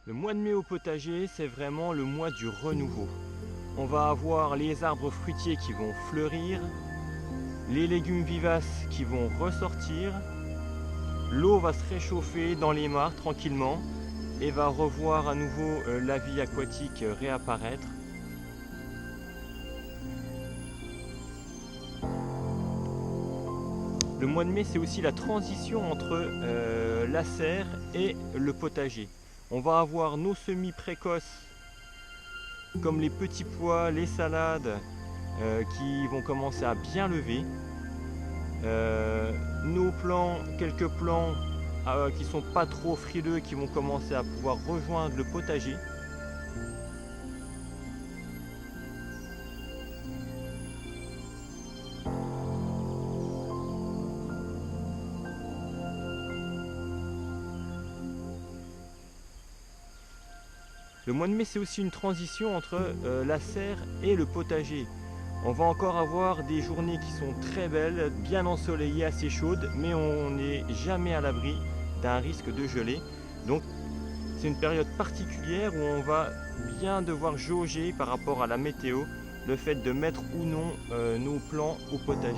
Le mois de mai au potager, c'est vraiment le mois du renouveau. On va avoir les arbres fruitiers qui vont fleurir, les légumes vivaces qui vont ressortir, l'eau va se réchauffer dans les mares tranquillement et va revoir à nouveau la vie aquatique réapparaître. Le mois de mai, c'est aussi la transition entre la serre et le potager. On va avoir nos semis précoces comme les petits pois, les salades qui vont commencer à bien lever. Nos plants, quelques plants qui sont pas trop frileux qui vont commencer à pouvoir rejoindre le potager. Le mois de mai, c'est aussi une transition entre la serre et le potager. On va encore avoir des journées qui sont très belles, bien ensoleillées, assez chaudes, mais on n'est jamais à l'abri d'un risque de gelée. Donc c'est une période particulière où on va bien devoir jauger par rapport à la météo le fait de mettre ou non nos plants au potager.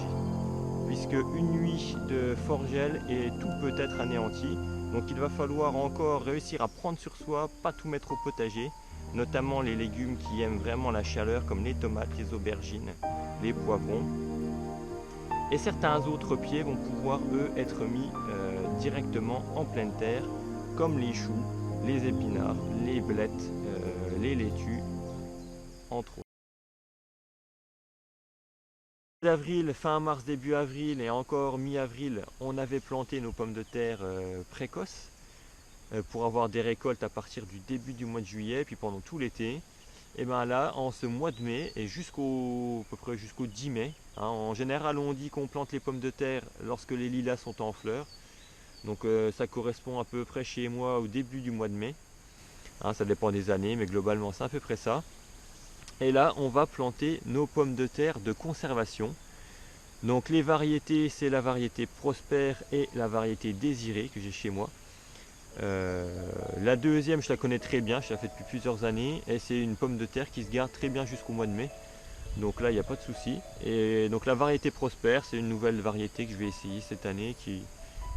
Puisque une nuit de fort gel et tout peut être anéanti. Donc il va falloir encore réussir à prendre sur soi, pas tout mettre au potager, notamment les légumes qui aiment vraiment la chaleur comme les tomates, les aubergines, les poivrons. Et certains autres pieds vont pouvoir eux être mis directement en pleine terre, comme les choux, les épinards, les blettes, les laitues, entre autres. D'avril, fin mars, début avril et encore mi-avril, on avait planté nos pommes de terre précoces pour avoir des récoltes à partir du début du mois de juillet, puis pendant tout l'été. Et bien là, en ce mois de mai et à peu près jusqu'au 10 mai, hein, en général on dit qu'on plante les pommes de terre lorsque les lilas sont en fleurs. Donc ça correspond à peu près chez moi au début du mois de mai. Hein, ça dépend des années, mais globalement c'est à peu près ça. Et là, on va planter nos pommes de terre de conservation. Donc les variétés, c'est la variété Prospère et la variété Désirée que j'ai chez moi. La deuxième, je la connais très bien, je la fais depuis plusieurs années et c'est une pomme de terre qui se garde très bien jusqu'au mois de mai. Donc là, il n'y a pas de souci. Et donc la variété Prospère, c'est une nouvelle variété que je vais essayer cette année qui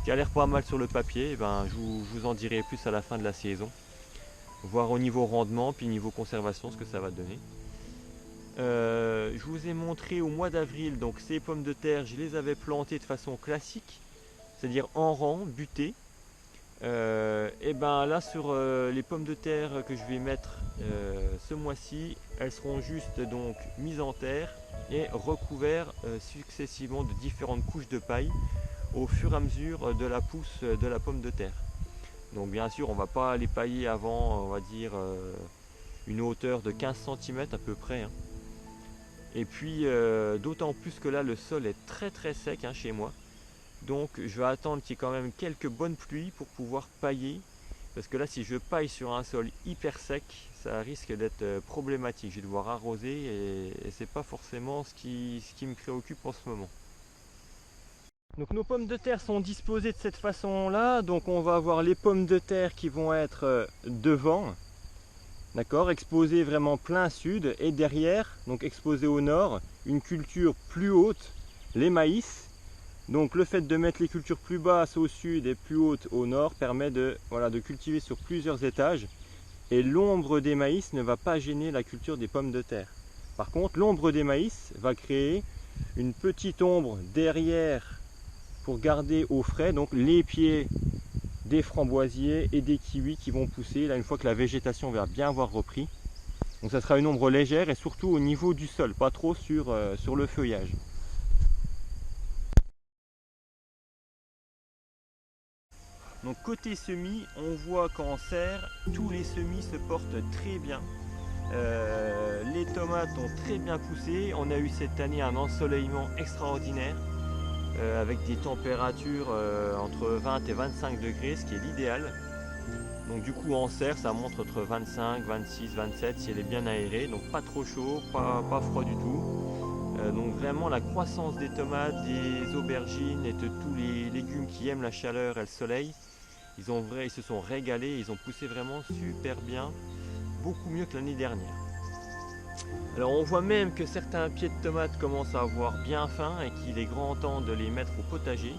a l'air pas mal sur le papier. Et ben, je vous en dirai plus à la fin de la saison. Voir au niveau rendement, puis niveau conservation, ce que ça va donner. Je vous ai montré au mois d'avril, donc ces pommes de terre, je les avais plantées de façon classique, c'est-à-dire en rang, butées. Et ben là sur les pommes de terre que je vais mettre ce mois-ci, elles seront juste donc mises en terre et recouvertes successivement de différentes couches de paille au fur et à mesure de la pousse de la pomme de terre. Donc bien sûr on va pas les pailler avant on va dire une hauteur de 15 cm à peu près, hein. Et puis d'autant plus que là le sol est très très sec, hein, chez moi. Donc je vais attendre qu'il y ait quand même quelques bonnes pluies pour pouvoir pailler. Parce que là si je paille sur un sol hyper sec, ça risque d'être problématique. Je vais devoir arroser et c'est pas forcément ce qui me préoccupe en ce moment. Donc nos pommes de terre sont disposées de cette façon là. Donc on va avoir les pommes de terre qui vont être devant. D'accord, exposées vraiment plein sud et derrière, donc exposées au nord, une culture plus haute, les maïs. Donc le fait de mettre les cultures plus basses au sud et plus hautes au nord permet de cultiver sur plusieurs étages et l'ombre des maïs ne va pas gêner la culture des pommes de terre. Par contre, l'ombre des maïs va créer une petite ombre derrière pour garder au frais donc les pieds des framboisiers et des kiwis qui vont pousser là une fois que la végétation va bien avoir repris. Donc ça sera une ombre légère et surtout au niveau du sol, pas trop sur le feuillage. Donc côté semis, on voit qu'en serre, tous les semis se portent très bien. Les tomates ont très bien poussé. On a eu cette année un ensoleillement extraordinaire avec des températures entre 20 et 25 degrés, ce qui est l'idéal. Donc du coup en serre, ça monte entre 25, 26, 27 si elle est bien aérée. Donc pas trop chaud, pas froid du tout. Donc vraiment la croissance des tomates, des aubergines et de tous les légumes qui aiment la chaleur et le soleil Ils se sont régalés, ils ont poussé vraiment super bien, beaucoup mieux que l'année dernière. Alors on voit même que certains pieds de tomates commencent à avoir bien faim et qu'il est grand temps de les mettre au potager.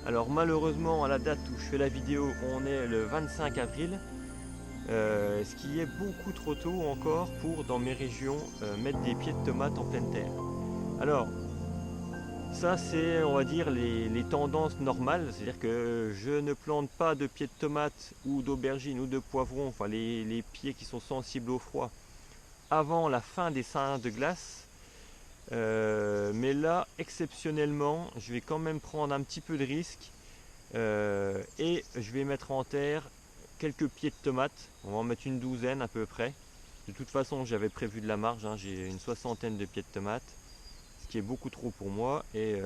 Alors malheureusement à la date où je fais la vidéo, on est le 25 avril, ce qui est beaucoup trop tôt encore pour dans mes régions mettre des pieds de tomates en pleine terre. Alors ça c'est on va dire les tendances normales, c'est-à-dire que je ne plante pas de pieds de tomates ou d'aubergines ou de poivrons, enfin les pieds qui sont sensibles au froid, avant la fin des seins de glace. Mais là, exceptionnellement, je vais quand même prendre un petit peu de risque et je vais mettre en terre quelques pieds de tomates. On va en mettre une douzaine à peu près. De toute façon, j'avais prévu de la marge, hein. J'ai une soixantaine de pieds de tomates, ce qui est beaucoup trop pour moi et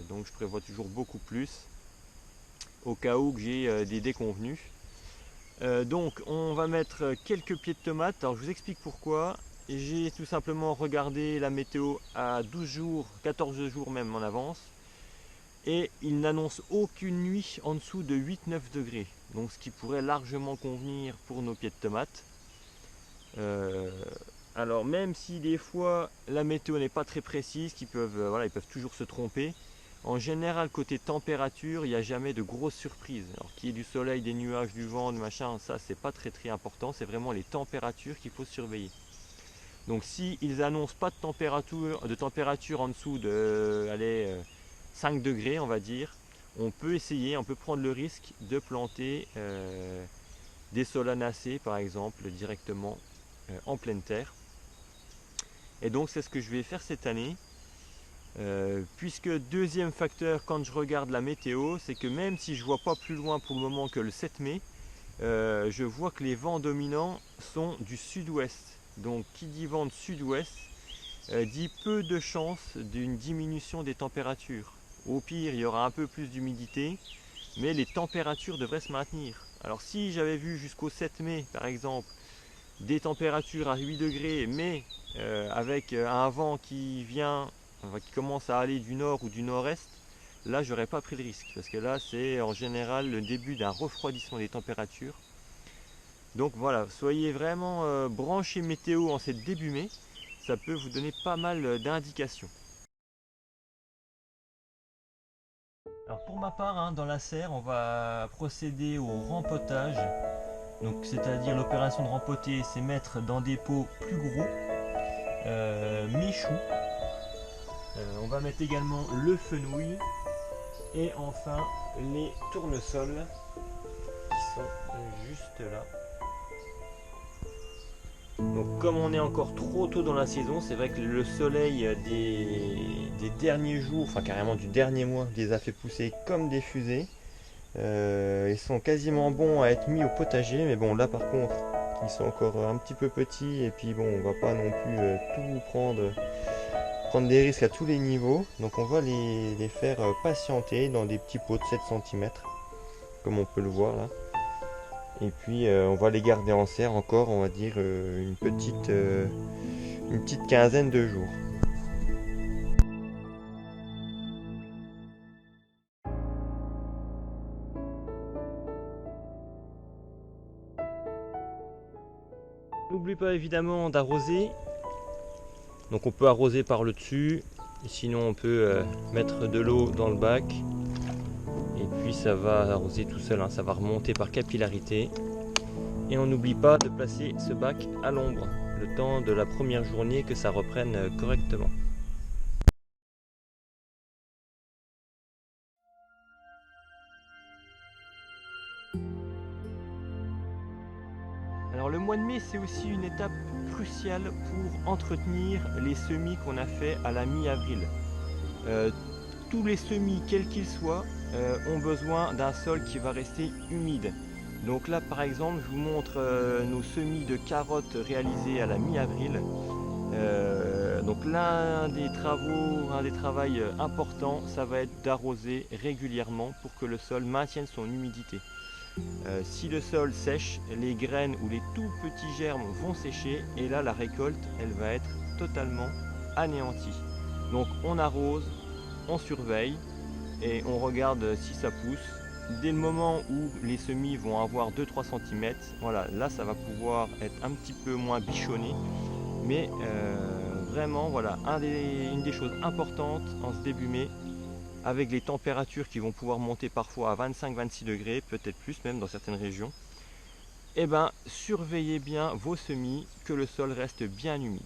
donc je prévois toujours beaucoup plus au cas où que j'ai des déconvenus. Donc on va mettre quelques pieds de tomates. Alors je vous explique pourquoi. J'ai tout simplement regardé la météo à 12 jours, 14 jours même en avance. Et il n'annonce aucune nuit en dessous de 8-9 degrés. Donc ce qui pourrait largement convenir pour nos pieds de tomates. Alors même si des fois la météo n'est pas très précise, ils peuvent toujours se tromper. En général, côté température, il n'y a jamais de grosses surprises. Alors qu'il y ait du soleil, des nuages, du vent, du machin, ça c'est pas très important. C'est vraiment les températures qu'il faut surveiller. Donc si ils annoncent pas de température en dessous de 5 degrés, on va dire, on peut prendre le risque de planter des solanacées par exemple directement en pleine terre. Et donc c'est ce que je vais faire cette année. Puisque deuxième facteur quand je regarde la météo, c'est que même si je vois pas plus loin pour le moment que le 7 mai, je vois que les vents dominants sont du sud-ouest. Donc qui dit vent de sud-ouest dit peu de chances d'une diminution des températures. Au pire, il y aura un peu plus d'humidité, mais les températures devraient se maintenir. Alors si j'avais vu jusqu'au 7 mai par exemple des températures à 8 degrés, mais avec un vent qui commence à aller du nord ou du nord-est, là j'aurais pas pris le risque, parce que là c'est en général le début d'un refroidissement des températures. Donc voilà, soyez vraiment branchés météo en cette début mai, ça peut vous donner pas mal d'indications. Alors pour ma part, hein, dans la serre, on va procéder au rempotage. Donc c'est-à-dire l'opération de rempoter, c'est mettre dans des pots plus gros mes choux. On va mettre également le fenouil et enfin les tournesols qui sont juste là. Donc comme on est encore trop tôt dans la saison, c'est vrai que le soleil des derniers jours, enfin carrément du dernier mois, les a fait pousser comme des fusées. Ils sont quasiment bons à être mis au potager, mais bon là par contre ils sont encore un petit peu petits et puis bon on va pas non plus tout prendre des risques à tous les niveaux. Donc on va les faire patienter dans des petits pots de 7 cm comme on peut le voir là. Et puis on va les garder en serre encore, on va dire une petite quinzaine de jours. N'oublie pas évidemment d'arroser. Donc on peut arroser par le dessus, et sinon on peut mettre de l'eau dans le bac. Et puis ça va arroser tout seul, hein, ça va remonter par capillarité. Et on n'oublie pas de placer ce bac à l'ombre, le temps de la première journée que ça reprenne correctement. Alors le mois de mai, c'est aussi une étape cruciale pour entretenir les semis qu'on a fait à la mi-avril. Tous les semis, quels qu'ils soient, ont besoin d'un sol qui va rester humide. Donc là par exemple je vous montre nos semis de carottes réalisés à la mi-avril. Donc l'un des travaux importants, ça va être d'arroser régulièrement pour que le sol maintienne son humidité. Si le sol sèche, les graines ou les tout petits germes vont sécher et là la récolte elle va être totalement anéantie. Donc on arrose, on surveille et on regarde si ça pousse. dès le moment où les semis vont avoir 2-3 cm, voilà, là ça va pouvoir être un petit peu moins bichonné. Mais vraiment, voilà, une des choses importantes en ce début mai, avec les températures qui vont pouvoir monter parfois à 25-26 degrés, peut-être plus même dans certaines régions, et ben surveillez bien vos semis, que le sol reste bien humide.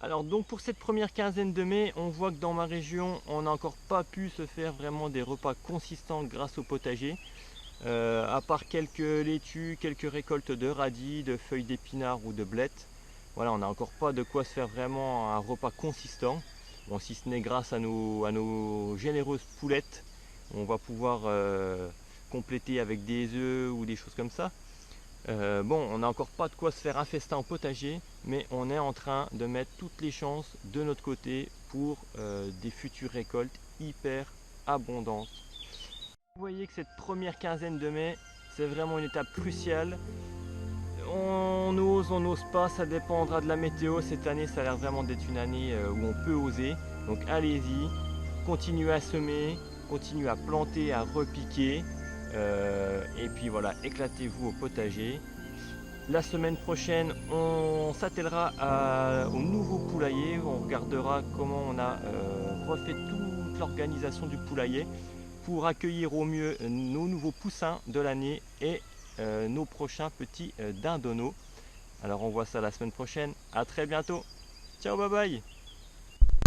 Alors donc pour cette première quinzaine de mai, on voit que dans ma région, on n'a encore pas pu se faire vraiment des repas consistants grâce au potager. À part quelques laitues, quelques récoltes de radis, de feuilles d'épinards ou de blettes. Voilà, on n'a encore pas de quoi se faire vraiment un repas consistant. Bon, si ce n'est grâce à nos généreuses poulettes, on va pouvoir compléter avec des œufs ou des choses comme ça. Bon, on n'a encore pas de quoi se faire un festin au potager, mais on est en train de mettre toutes les chances de notre côté pour des futures récoltes hyper abondantes. Vous voyez que cette première quinzaine de mai, c'est vraiment une étape cruciale. On ose, on n'ose pas, ça dépendra de la météo. Cette année, ça a l'air vraiment d'être une année où on peut oser. Donc allez-y, continuez à semer, continuez à planter, à repiquer. Et puis voilà, éclatez-vous au potager. La semaine prochaine, on s'attellera au nouveau poulailler. On regardera comment on a refait toute l'organisation du poulailler pour accueillir au mieux nos nouveaux poussins de l'année et nos prochains petits dindonneaux. Alors on voit ça la semaine prochaine. À très bientôt. Ciao, bye bye.